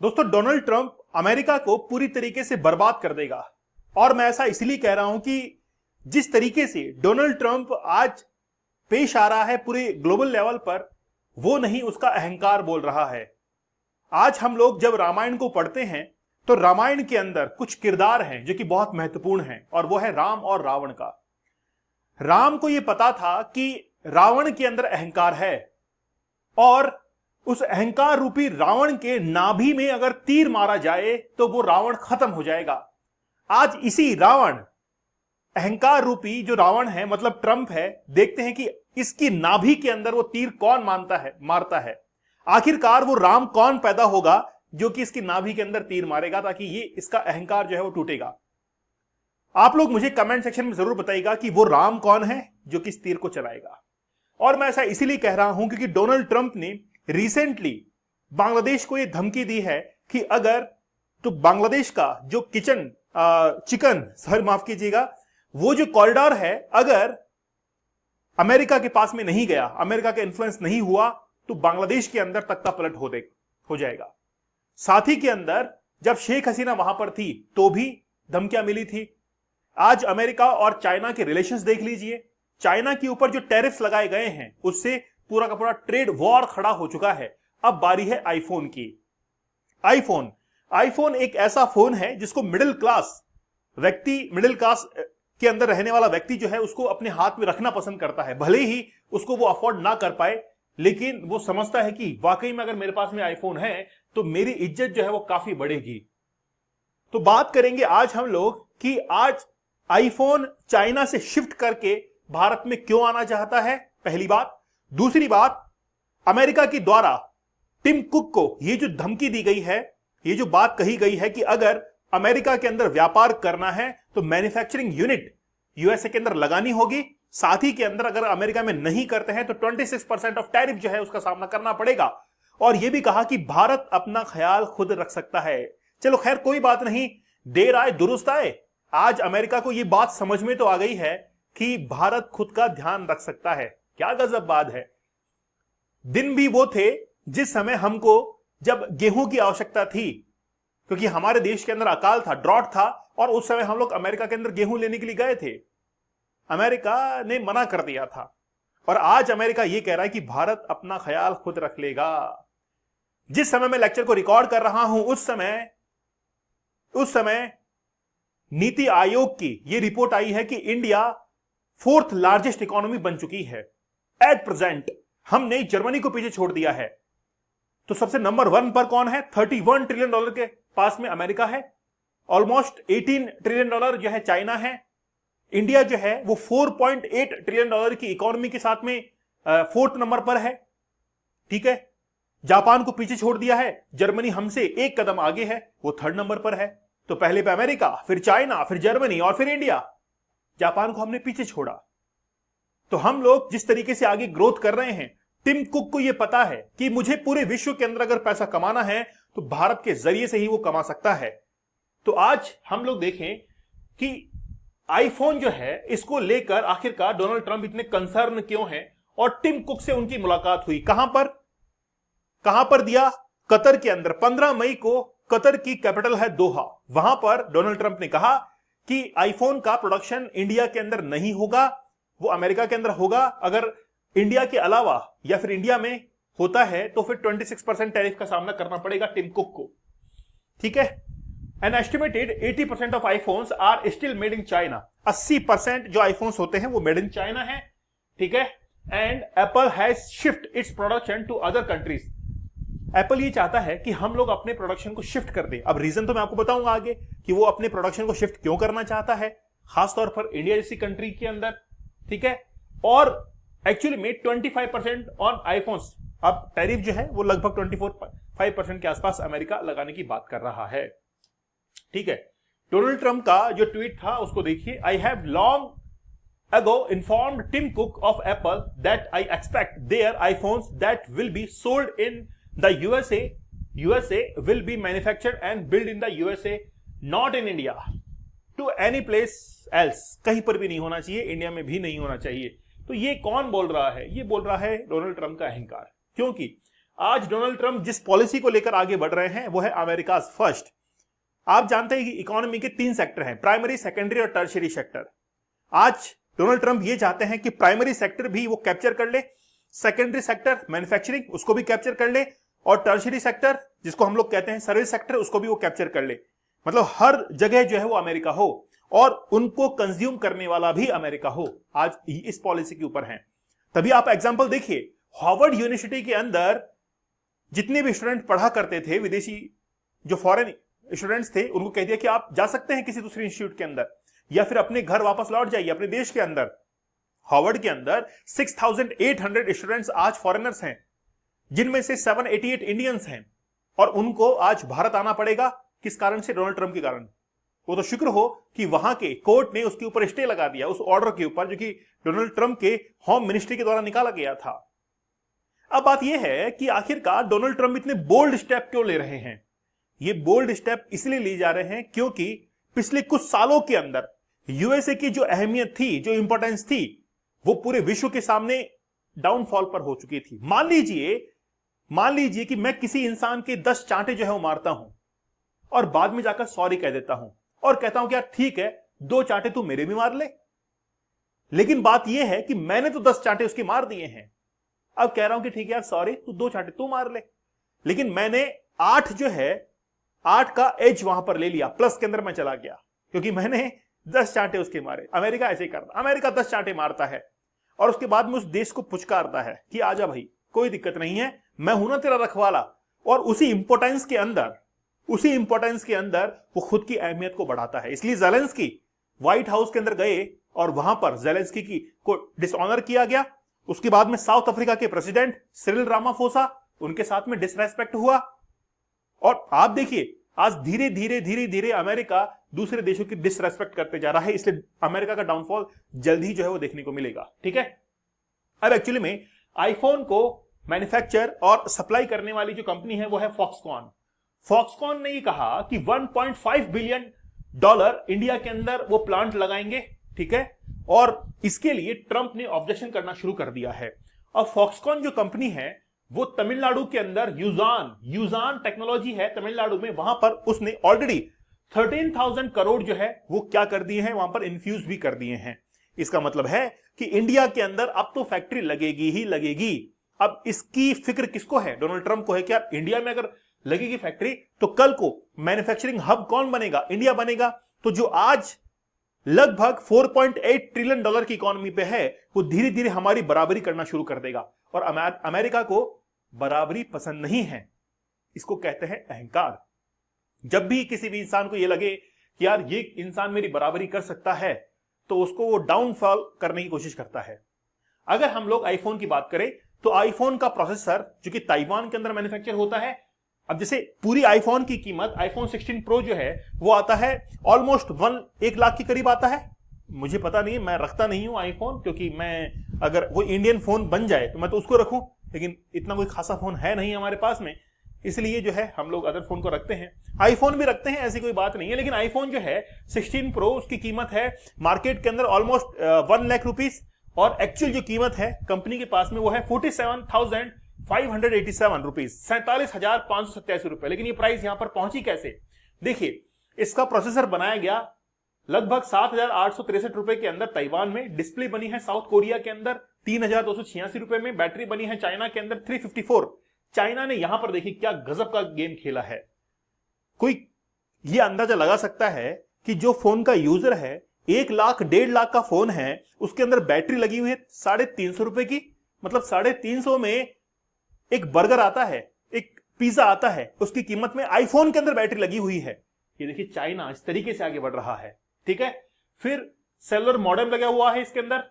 दोस्तों, Donald Trump America को पूरी तरीके से बर्बाद कर देगा। और मैं ऐसा इसलिए कह रहा हूं कि जिस तरीके से डोनाल्ड ट्रंप आज पेश आ रहा है पूरे ग्लोबल लेवल पर, वो नहीं उसका अहंकार बोल रहा है। आज हम लोग जब रामायण को पढ़ते हैं तो रामायण के अंदर कुछ किरदार हैं जो कि बहुत महत्वपूर्ण हैं, और वो है राम और रावण का। राम को यह पता था कि रावण के अंदर अहंकार है, और उस अहंकार रूपी रावण के नाभि में अगर तीर मारा जाए तो वो रावण खत्म हो जाएगा। आज इसी रावण, अहंकार रूपी जो रावण है मतलब ट्रंप है, देखते हैं कि इसकी नाभि के अंदर वो तीर कौन मारता है। आखिरकार वो राम कौन पैदा होगा जो कि इसकी नाभि के अंदर तीर मारेगा, ताकि ये इसका अहंकार जो है वो टूटेगा। आप लोग मुझे कमेंट सेक्शन में जरूर बताइएगा कि वो राम कौन है जो कि इस तीर को चलाएगा। और मैं ऐसा इसीलिए कह रहा हूं क्योंकि डोनाल्ड ट्रंप ने रिसेंटली बांग्लादेश को यह धमकी दी है कि अगर तो बांग्लादेश का जो माफ कीजिएगा, वो जो कॉरिडोर है, अगर अमेरिका के पास में नहीं गया, अमेरिका का इन्फ्लुएंस नहीं हुआ, तो बांग्लादेश के अंदर तख्ता पलट हो जाएगा। साथ ही के अंदर जब शेख हसीना वहां पर थी तो भी धमकियां मिली थी। आज अमेरिका और चाइना के रिलेशंस देख लीजिए। चाइना के ऊपर जो टैरिफ्स लगाए गए हैं उससे पूरा का पूरा ट्रेड वॉर खड़ा हो चुका है। अब बारी है आईफोन की। आईफोन एक ऐसा फोन है जिसको मिडिल क्लास के अंदर रहने वाला व्यक्ति जो है उसको अपने हाथ में रखना पसंद करता है। भले ही उसको वो अफोर्ड ना कर पाए, लेकिन वो समझता है कि वाकई में अगर मेरे पास में आईफोन है तो मेरी इज्जत जो है वो काफी बढ़ेगी। तो बात करेंगे आज हम लोग कि आज आईफोन चाइना से शिफ्ट करके भारत में क्यों आना चाहता है, पहली बात। दूसरी बात, अमेरिका के द्वारा टिम कुक को यह जो धमकी दी गई है, ये जो बात कही गई है कि अगर अमेरिका के अंदर व्यापार करना है तो मैन्युफैक्चरिंग यूनिट यूएसए के अंदर लगानी होगी। साथ ही के अंदर अगर अमेरिका में नहीं करते हैं तो 26% ऑफ टैरिफ जो है उसका सामना करना पड़ेगा। और यह भी कहा कि भारत अपना ख्याल खुद रख सकता है। चलो खैर, कोई बात नहीं, देर आए दुरुस्त आए। आज अमेरिका को यह बात समझ में तो आ गई है कि भारत खुद का ध्यान रख सकता है। क्या गजब बात है। दिन भी वो थे जिस समय हमको जब गेहूं की आवश्यकता थी, क्योंकि हमारे देश के अंदर अकाल था, ड्रॉट था, और उस समय हम लोग अमेरिका के अंदर गेहूं लेने के लिए गए थे। अमेरिका ने मना कर दिया था, और आज अमेरिका यह कह रहा है कि भारत अपना ख्याल खुद रख लेगा। जिस समय मैं लेक्चर को रिकॉर्ड कर रहा हूं उस समय नीति आयोग की यह रिपोर्ट आई है कि इंडिया 4th लार्जेस्ट इकोनॉमी बन चुकी है। एट प्रेजेंट हमने जर्मनी को पीछे छोड़ दिया है। तो सबसे नंबर 1 पर कौन है? $31 ट्रिलियन के पास में अमेरिका है। ऑलमोस्ट $18 ट्रिलियन जो है चाइना है। इंडिया जो है वो $4.8 ट्रिलियन की इकोनॉमी के साथ में 4th नंबर पर है। ठीक है, जापान को पीछे छोड़ दिया है। जर्मनी हमसे एक कदम आगे है, वो 3rd नंबर पर है। तो पहले पे अमेरिका, फिर चाइना, फिर जर्मनी और फिर इंडिया। जापान को हमने पीछे छोड़ा। तो हम लोग जिस तरीके से आगे ग्रोथ कर रहे हैं, टिम कुक को यह पता है कि मुझे पूरे विश्व के अंदर अगर पैसा कमाना है तो भारत के जरिए से ही वो कमा सकता है। तो आज हम लोग देखें कि आईफोन जो है इसको लेकर आखिरकार डोनाल्ड ट्रंप इतने कंसर्न क्यों हैं, और टिम कुक से उनकी मुलाकात हुई कहां पर दिया? कतर के अंदर। 15 मई को कतर की कैपिटल है दोहा, वहां पर डोनाल्ड ट्रंप ने कहा कि आईफोन का प्रोडक्शन इंडिया के अंदर नहीं होगा, वो अमेरिका के अंदर होगा। अगर इंडिया के अलावा या फिर इंडिया में होता है तो फिर 26% टैरिफ का सामना करना पड़ेगा टिम कुक को। ठीक है। An estimated 80% of iPhones are still made in China. 80% जो आईफोन्स होते हैं वो मेड इन चाइना है। ठीक है। And Apple has shift its production to other countries. Apple ये चाहता है कि हम लोग अपने प्रोडक्शन को शिफ्ट कर दें। अब रीजन तो मैं आपको बताऊंगा आगे कि वो अपने प्रोडक्शन को शिफ्ट क्यों करना चाहता है, खासतौर पर इंडिया जैसी कंट्री के अंदर। ठीक है। और एक्चुअली में 25% ऑन आईफोन्स, अब टैरिफ जो है वो लगभग 24% के आसपास अमेरिका लगाने की बात कर रहा है। ठीक है। डोनाल्ड ट्रंप का जो ट्वीट था उसको देखिए। I have long ago informed Tim Cook of Apple that I expect their iPhones that will be sold in the USA will be manufactured and built in the USA, not in India to any place else। कहीं पर भी नहीं होना चाहिए, India में भी नहीं होना चाहिए। तो ये कौन बोल रहा है? ये बोल रहा है डोनाल्ड ट्रंप का अहंकार। क्योंकि आज डोनाल्ड ट्रंप जिस पॉलिसी को लेकर आगे बढ़ रहे हैं वो है अमेरिकाज फर्स्ट। आप जानते हैं कि इकोनॉमी के 3 सेक्टर हैं, प्राइमरी, सेकेंडरी और टर्शियरी सेक्टर। आज डोनाल्ड ट्रंप ये चाहते हैं कि प्राइमरी सेक्टर भी वो कैप्चर कर ले, सेकेंडरी सेक्टर मैन्युफैक्चरिंग उसको भी कैप्चर कर ले, और टर्शियरी सेक्टर जिसको हम लोग कहते हैं सर्विस सेक्टर उसको भी वो कैप्चर कर ले। मतलब हर जगह जो है वो अमेरिका हो और उनको कंज्यूम करने वाला भी अमेरिका हो। आज इस पॉलिसी के ऊपर है। तभी आप एग्जांपल देखिए, हार्वर्ड यूनिवर्सिटी के अंदर जितने भी स्टूडेंट पढ़ा करते थे, विदेशी जो फॉरेन स्टूडेंट्स थे, उनको कह दिया कि आप जा सकते हैं किसी दूसरे इंस्टीट्यूट के अंदर या फिर अपने घर वापस लौट जाइए अपने देश के अंदर। हार्वर्ड के अंदर 6,800 स्टूडेंट्स आज फॉरेनर्स हैं, जिनमें से 788 इंडियंस हैं, और उनको आज भारत आना पड़ेगा। किस कारण से? डोनाल्ड ट्रंप के कारण। वो तो शुक्र हो कि वहां के कोर्ट ने उसके ऊपर स्टे लगा दिया, उस ऑर्डर के ऊपर जो कि डोनाल्ड ट्रंप के होम मिनिस्ट्री के द्वारा निकाला गया था। अब बात यह है कि आखिरकार डोनाल्ड ट्रंप इतने बोल्ड स्टेप क्यों ले रहे हैं? ये बोल्ड स्टेप इसलिए लिए जा रहे हैं क्योंकि पिछले कुछ सालों के अंदर यूएसए की जो अहमियत थी, जो इंपॉर्टेंस थी, वो पूरे विश्व के सामने डाउनफॉल पर हो चुकी थी। मान लीजिए कि मैं किसी इंसान के 10 चांटे जो है वो मारता हूं और बाद में जाकर सॉरी कह देता हूं और कहता हूं कि यार ठीक है, 2 चांटे तू मेरे भी मार ले। लेकिन बात यह है कि मैंने तो 10 चांटे उसके मार दिए हैं, अब कह रहा हूं कि ठीक है यार सॉरी, तू 2 चांटे तू मार ले। लेकिन मैंने 8 जो है 8 का एज वहां पर ले लिया, प्लस के अंदर मैं चला गया क्योंकि मैंने 10 चांटे उसके मारे। अमेरिका ऐसे ही करता, अमेरिका 10 चांटे मारता है और उसके बाद में उस देश को पुचकारता है कि आजा भाई, कोई दिक्कत नहीं है, मैं हूं ना तेरा रखवाला। और उसी इंपॉर्टेंस के अंदर वो खुद की अहमियत को बढ़ाता है। इसलिए जेलेंस्की व्हाइट हाउस के अंदर गए और वहां पर जेलेंस्की को डिसऑनर किया गया। उसके बाद में साउथ अफ्रीका के प्रेसिडेंट सिरिल रामाफोसा, उनके साथ में डिसरेस्पेक्ट हुआ। और आप देखिए आज धीरे धीरे अमेरिका दूसरे देशों की डिसरेस्पेक्ट करते जा रहा है। इसलिए अमेरिका का डाउनफॉल जल्द ही जो है वो देखने को मिलेगा। ठीक है, अब एक्चुअली में आईफोन को मैन्युफैक्चर और सप्लाई करने वाली जो कंपनी है वो है फॉक्सकॉन। फॉक्सकॉन ने ये कहा कि $1.5 बिलियन इंडिया के अंदर वो प्लांट लगाएंगे। ठीक है, और इसके लिए ट्रंप ने ऑब्जेक्शन करना शुरू कर दिया है। अब फॉक्सकॉन जो कंपनी है वो तमिलनाडु के अंदर यूजान टेक्नोलॉजी है तमिलनाडु में, वहां पर उसने ऑलरेडी 13,000 करोड़ जो है वो क्या कर दिए हैं, वहां पर इन्फ्यूज भी कर दिए हैं। इसका मतलब है कि इंडिया के अंदर अब तो फैक्ट्री लगेगी ही लगेगी। अब इसकी फिक्र किसको है? डोनाल्ड ट्रंप को है कि यार इंडिया में अगर लगेगी फैक्ट्री तो कल को मैन्युफैक्चरिंग हब कौन बनेगा? इंडिया बनेगा। तो जो आज लगभग $4.8 ट्रिलियन की इकोनॉमी पे है, वो धीरे धीरे हमारी बराबरी करना शुरू कर देगा। और अमेरिका को बराबरी पसंद नहीं है, इसको कहते हैं अहंकार। जब भी किसी भी इंसान को यह लगे कि यार ये इंसान मेरी बराबरी कर सकता है, तो उसको वो डाउनफॉल करने की कोशिश करता है। अगर हम लोग आईफोन की बात करें तो आईफोन का प्रोसेसर जो कि ताइवान के अंदर मैन्युफैक्चर होता है। अब जैसे पूरी आईफोन की कीमत आईफोन 16 प्रो जो है वो आता है ऑलमोस्ट 1 लाख के करीब आता है। मुझे पता नहीं, मैं रखता नहीं हूं आईफोन, क्योंकि मैं अगर वो इंडियन फोन बन जाए तो मैं तो उसको रखूं, लेकिन इतना कोई खासा फोन है नहीं हमारे पास में, इसलिए जो है हम लोग अदर फोन को रखते हैं। आईफोन भी रखते हैं, ऐसी कोई बात नहीं है, लेकिन आईफोन जो है 16 प्रो उसकी कीमत है मार्केट के अंदर ऑलमोस्ट 1 लाख रुपीस, और एक्चुअल जो कीमत है कंपनी के पास में वो है 47,587 रुपीज, 47,587 रुपए। लेकिन ये प्राइस यहां पर पहुंची कैसे? देखिए, इसका प्रोसेसर बनाया गया लगभग 7,863 रुपए के अंदर ताइवान में, डिस्प्ले बनी है साउथ कोरिया के अंदर 3,286 रुपए में, बैटरी बनी है चाइना के अंदर 354। चाइना ने यहां पर देखिए क्या गजब का गेम खेला है। कोई ये अंदाजा लगा सकता है कि जो फोन का यूजर है 1 लाख 1.5 लाख का फोन है, उसके अंदर बैटरी लगी हुई है 350 रुपए की, मतलब 350 में एक बर्गर आता है, एक पिज्जा आता है, उसकी कीमत में आईफोन के अंदर बैटरी लगी हुई है। ये देखिए चाइना इस तरीके से आगे बढ़ रहा है। ठीक है, फिर सेलुलर मॉडेम लगा हुआ है इसके अंदर,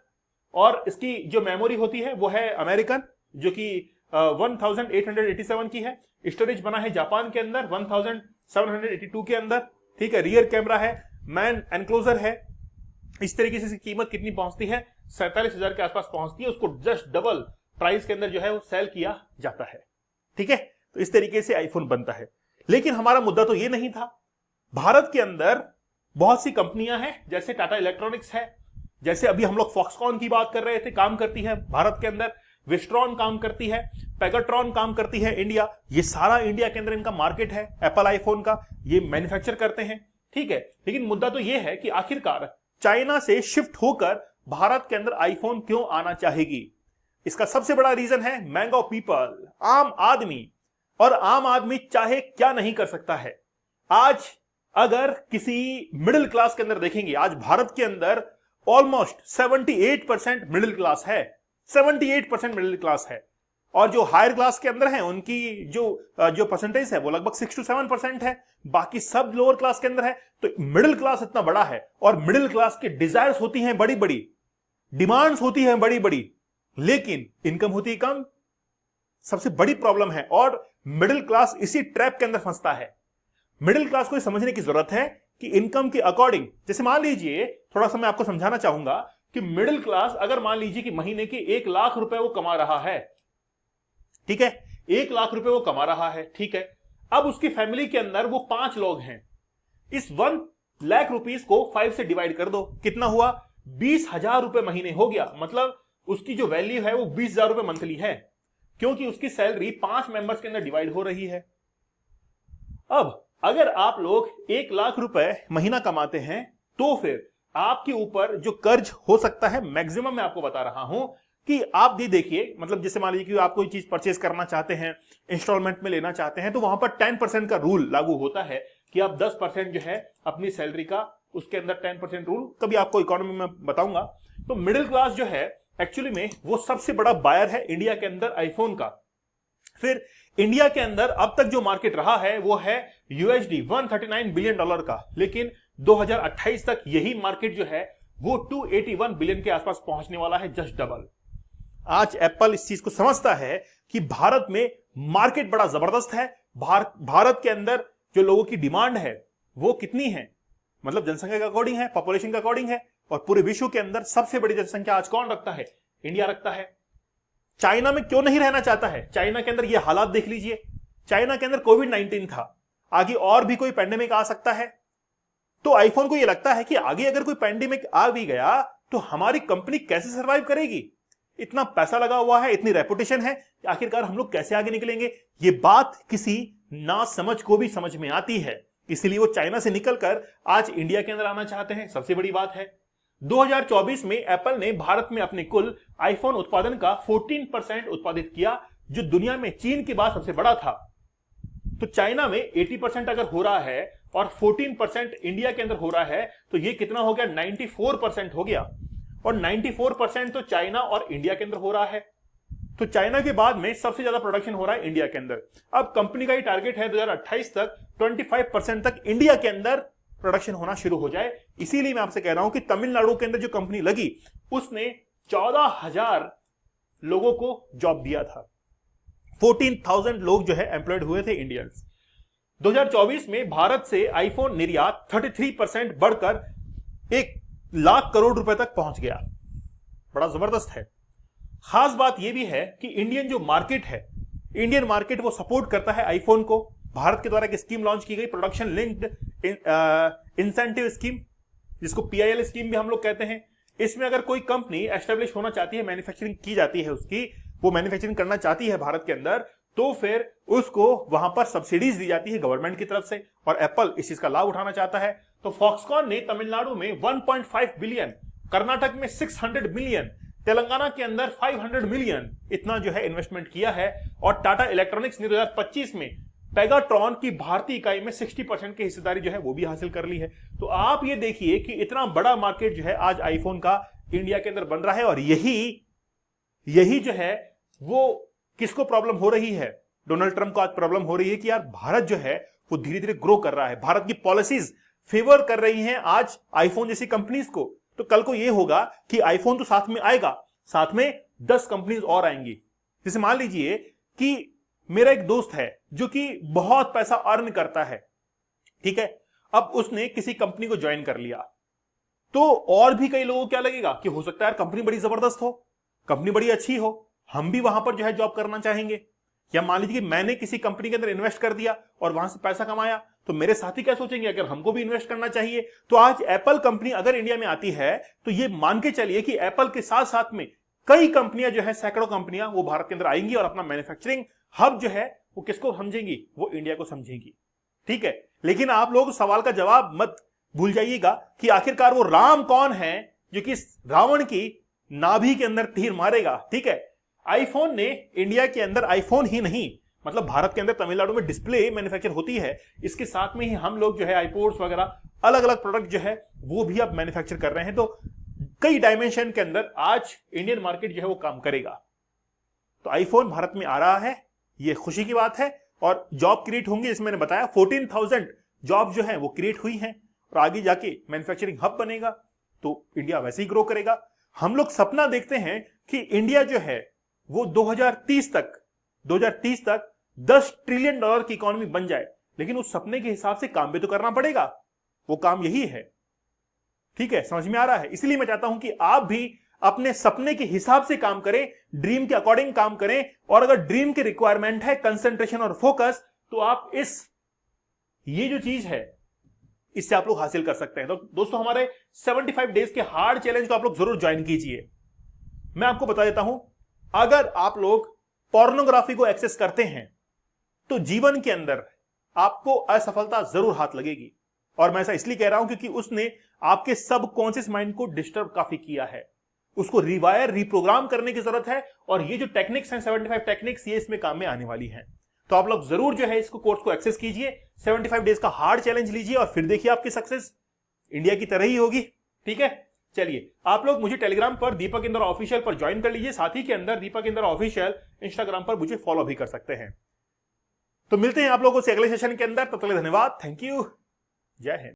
और इसकी जो मेमोरी होती है वो है अमेरिकन, जो कि 1887 की है। स्टोरेज बना है जापान के अंदर 1782 के अंदर। ठीक है, रियर कैमरा है, मैन एनक्लोजर है। इस तरीके से कीमत कितनी पहुंचती है? 47,000 के आसपास पहुंचती है। उसको जस्ट डबल प्राइस के अंदर जो है वो सेल किया जाता है। ठीक है, तो इस तरीके से आईफोन बनता है। लेकिन हमारा मुद्दा तो ये नहीं था। भारत के अंदर बहुत सी कंपनियां हैं, जैसे टाटा इलेक्ट्रॉनिक्स है, जैसे अभी हम लोग फॉक्सकॉन की बात कर रहे थे, काम करती है भारत के अंदर। विस्ट्रॉन काम करती है, पेगाट्रॉन काम करती है इंडिया, ये सारा इंडिया के अंदर इनका मार्केट है। एप्पल आईफोन का ये मैन्युफैक्चर करते हैं, ठीक है। लेकिन मुद्दा तो ये है कि आखिरकार चाइना से शिफ्ट होकर भारत के अंदर आईफोन क्यों आना चाहेगी? इसका सबसे बड़ा रीजन है मैंगो पीपल, आम आदमी। और आम आदमी चाहे क्या नहीं कर सकता है। आज अगर किसी मिडिल क्लास के अंदर देखेंगे, आज भारत के अंदर ऑलमोस्ट 78% मिडिल क्लास है, 78% मिडिल क्लास है। और जो हायर क्लास के अंदर है उनकी जो परसेंटेज है वो लगभग 6 to 7% है, बाकी सब लोअर क्लास के अंदर है। तो मिडिल क्लास इतना बड़ा है और मिडिल क्लास के डिजायर्स होती हैं बड़ी बड़ी, डिमांड्स होती हैं बड़ी बड़ी, लेकिन इनकम होती है कम। सबसे बड़ी प्रॉब्लम है और मिडिल क्लास इसी ट्रैप के अंदर फंसता है। मिडिल क्लास को समझने की जरूरत है कि इनकम के अकॉर्डिंग, जैसे मान लीजिए, थोड़ा सा मैं आपको समझाना चाहूंगा कि मिडिल क्लास अगर मान लीजिए कि महीने के 1 लाख रुपए वो कमा रहा है, ठीक है, 1 लाख रुपए वो कमा रहा है, ठीक है। अब उसकी फैमिली के अंदर वो 5 लोग हैं। इस 1 लाख रुपीस को 5 से डिवाइड कर दो, कितना हुआ? 20,000 रुपए महीने हो गया। मतलब उसकी जो वैल्यू है वो 20,000 रुपए मंथली है, क्योंकि उसकी सैलरी 5 मेंबर्स के अंदर डिवाइड हो रही है। अब अगर आप लोग 1 लाख रुपए महीना कमाते हैं तो फिर आपके ऊपर जो कर्ज हो सकता है, मैक्सिमम मैं आपको बता रहा हूं कि आप भी देखिए, मतलब जैसे मान लीजिए कि आप कोई चीज परचेज करना चाहते हैं, इंस्टॉलमेंट में लेना चाहते हैं, तो वहां पर 10% का रूल लागू होता है कि आप 10% जो है अपनी सैलरी का, उसके अंदर 10% रूल, कभी आपको इकोनॉमी में बताऊंगा। तो मिडिल क्लास जो है एक्चुअली में वो सबसे बड़ा बायर है इंडिया के अंदर आईफोन का। फिर इंडिया के अंदर अब तक जो मार्केट रहा है वो है USD 139 बिलियन डॉलर का, लेकिन 2028 तक यही मार्केट जो है वो 281 बिलियन के आसपास पहुंचने वाला है, जस्ट डबल। आज एप्पल इस चीज को समझता है कि भारत में मार्केट बड़ा जबरदस्त है। भारत के अंदर जो लोगों की डिमांड है वो कितनी है, मतलब जनसंख्या के अकॉर्डिंग है, पॉपुलेशन के अकॉर्डिंग है। और पूरे विश्व के अंदर सबसे बड़ी जनसंख्या आज कौन रखता है? इंडिया रखता है। चाइना में क्यों नहीं रहना चाहता है? चाइना के अंदर ये हालात देख लीजिए। चाइना के अंदर कोविड-19 था, आगे और भी कोई पैंडेमिक आ सकता है। तो आईफोन को ये लगता है कि आगे अगर कोई पैंडेमिक आ भी गया तो हमारी कंपनी कैसे सर्वाइव करेगी? इतना पैसा लगा हुआ है, इतनी रेपुटेशन है, आखिरकार हम लोग कैसे आगे निकलेंगे? ये बात किसी ना समझ को भी समझ में आती है, इसलिए वो चाइना से निकलकर आज इंडिया के अंदर आना चाहते हैं। सबसे बड़ी बात है 2024 में एप्पल ने भारत में अपने कुल आईफोन उत्पादन का 14% उत्पादित किया, जो दुनिया में चीन के बाद सबसे बड़ा था। तो चाइना में 80% अगर हो रहा है और 14% इंडिया के अंदर हो रहा है, तो ये कितना हो गया? 94% हो गया। और 94% तो चाइना और इंडिया के अंदर हो रहा है। तो चाइना के बाद में सबसे ज्यादा प्रोडक्शन हो रहा है इंडिया के अंदर। अब कंपनी का ये टारगेट है 2028 तक 25% तक इंडिया के अंदर प्रोडक्शन होना शुरू हो जाए। इसीलिए मैं आपसे कह रहा हूं कि तमिलनाडु के अंदर जो कंपनी लगी उसने 14,000 लोगों को जॉब दिया था। 14,000 लोग जो है एम्प्लॉयड हुए थे इंडियंस। 2024 में भारत से आईफोन निर्यात 33% बढ़कर 1 लाख करोड़ रुपए तक पहुंच गया। बड़ा जबरदस्त है। खास बात यह भी है कि इंडियन जो मार्केट है, इंडियन मार्केट वो सपोर्ट करता है आईफोन को। भारत के द्वारा एक स्कीम लॉन्च की गई, प्रोडक्शन लिंक्ड इंसेंटिव स्कीम, जिसको PIL स्कीम भी हम लोग कहते हैं। इसमें अगर कोई कंपनी एस्टेब्लिश होना चाहती है, मैन्युफैक्चरिंग की जाती है उसकी, वो मैन्युफैक्चरिंग करना चाहती है भारत के अंदर, तो फिर उसको वहां पर सब्सिडीज दी जाती है गवर्नमेंट की तरफ से, और एप्पल इस चीज का लाभ उठाना चाहता है। तो फॉक्सकॉन ने तमिलनाडु में 1.5 बिलियन, कर्नाटक में 600 मिलियन, तेलंगाना के अंदर 500 मिलियन इतना जो है इन्वेस्टमेंट किया है। और टाटा इलेक्ट्रॉनिक्स ने 2025 में पेगाट्रॉन की भारतीय इकाई में 60% की हिस्सेदारी जो है वो भी हासिल कर ली है। तो आप ये देखिए कि इतना बड़ा मार्केट जो है आज आईफोन का इंडिया के अंदर बन रहा है। और यही जो है वो किसको प्रॉब्लम हो रही है? डोनाल्ड ट्रंप को आज प्रॉब्लम हो रही है कि यार भारत जो है वो धीरे धीरे ग्रो कर रहा है, भारत की पॉलिसीज फेवर कर रही हैं आज आईफोन जैसी कंपनीज को। तो कल को ये होगा कि आईफोन तो साथ में आएगा, साथ में 10 कंपनीज और आएंगी। जैसे मान लीजिए कि मेरा एक दोस्त है जो कि बहुत पैसा अर्न करता है, ठीक है, अब उसने किसी कंपनी को ज्वाइन कर लिया, तो और भी कई लोगों को क्या लगेगा कि हो सकता है यार कंपनी बड़ी जबरदस्त हो, कंपनी बड़ी अच्छी हो, हम भी वहां पर जो है जॉब करना चाहेंगे। या मान लीजिए कि मैंने किसी कंपनी के अंदर इन्वेस्ट कर दिया और वहां से पैसा कमाया, तो मेरे साथी क्या सोचेंगे अगर हमको भी इन्वेस्ट करना चाहिए। तो आज एप्पल कंपनी अगर इंडिया में आती है तो ये मान के चलिए कि एप्पल के साथ साथ में कई कंपनियां जो है, सैकड़ों कंपनियां वो भारत के अंदर आएंगी और अपना मैन्युफैक्चरिंग हब जो है वो किसको समझेंगी? वो इंडिया को समझेंगी। ठीक है, लेकिन आप लोग सवाल का जवाब मत भूल जाइएगा कि आखिरकार वो राम कौन है जो कि रावण की नाभि के अंदर तीर मारेगा। ठीक है, आईफोन ने इंडिया के अंदर, आईफोन ही नहीं मतलब भारत के अंदर तमिलनाडु में डिस्प्ले मैन्युफैक्चर होती है, इसके साथ में ही हम लोग जो है आईपोड्स वगैरह अलग अलग प्रोडक्ट जो है वो भी अब मैन्युफैक्चर कर रहे हैं। तो कई डायमेंशन के अंदर आज इंडियन मार्केट जो है वो काम करेगा। तो आईफोन भारत में आ रहा है, ये खुशी की बात है। और जॉब क्रिएट होंगे, जैसे मैंने बताया 14,000 जॉब जो है वो क्रिएट हुई हैं और आगे जाके मैन्युफैक्चरिंग हब बनेगा तो इंडिया वैसे ही ग्रो करेगा। हम लोग सपना देखते हैं कि इंडिया जो है वो 2030 तक 10 ट्रिलियन डॉलर की इकोनॉमी बन जाए, लेकिन उस सपने के हिसाब से काम भी तो करना पड़ेगा। वो काम यही है। ठीक है, समझ में आ रहा है? इसलिए मैं चाहता हूं कि आप भी अपने सपने के हिसाब से काम करें, ड्रीम के अकॉर्डिंग काम करें। और अगर ड्रीम की रिक्वायरमेंट है कंसंट्रेशन और फोकस, तो आप ये जो चीज है इससे आप लोग हासिल कर सकते हैं। तो दोस्तों, हमारे 75 डेज के हार्ड चैलेंज को आप लोग जरूर ज्वाइन कीजिए। मैं आपको बता देता हूं, अगर आप लोग पोर्नोग्राफी को एक्सेस करते हैं तो जीवन के अंदर आपको असफलता जरूर हाथ लगेगी। और मैं ऐसा इसलिए कह रहा हूं क्योंकि उसने आपके सबकॉन्शियस माइंड को डिस्टर्ब काफी किया है। उसको रिवायर, रिप्रोग्राम करने की जरूरत है। और ये जो टेक्निक्स हैं, 75 टेक्निक्स, ये इसमें काम में आने वाली हैं। तो आप लोग जरूर जो है इसको कोर्स को एक्सेस कीजिए, 75 डेज का हार्ड चैलेंज लीजिए और फिर देखिए आपकी सक्सेस इंडिया की तरह ही होगी। ठीक है, चलिए आप लोग मुझे टेलीग्राम पर दीपक इंदौर ऑफिशियल पर ज्वाइन कर लीजिए। साथ ही के अंदर दीपक इंदौर ऑफिशियल इंस्टाग्राम पर मुझे फॉलो भी कर सकते हैं। तो मिलते हैं आप लोगों से अगले सेशन के अंदर। तब तक धन्यवाद, थैंक यू, जय हिंद।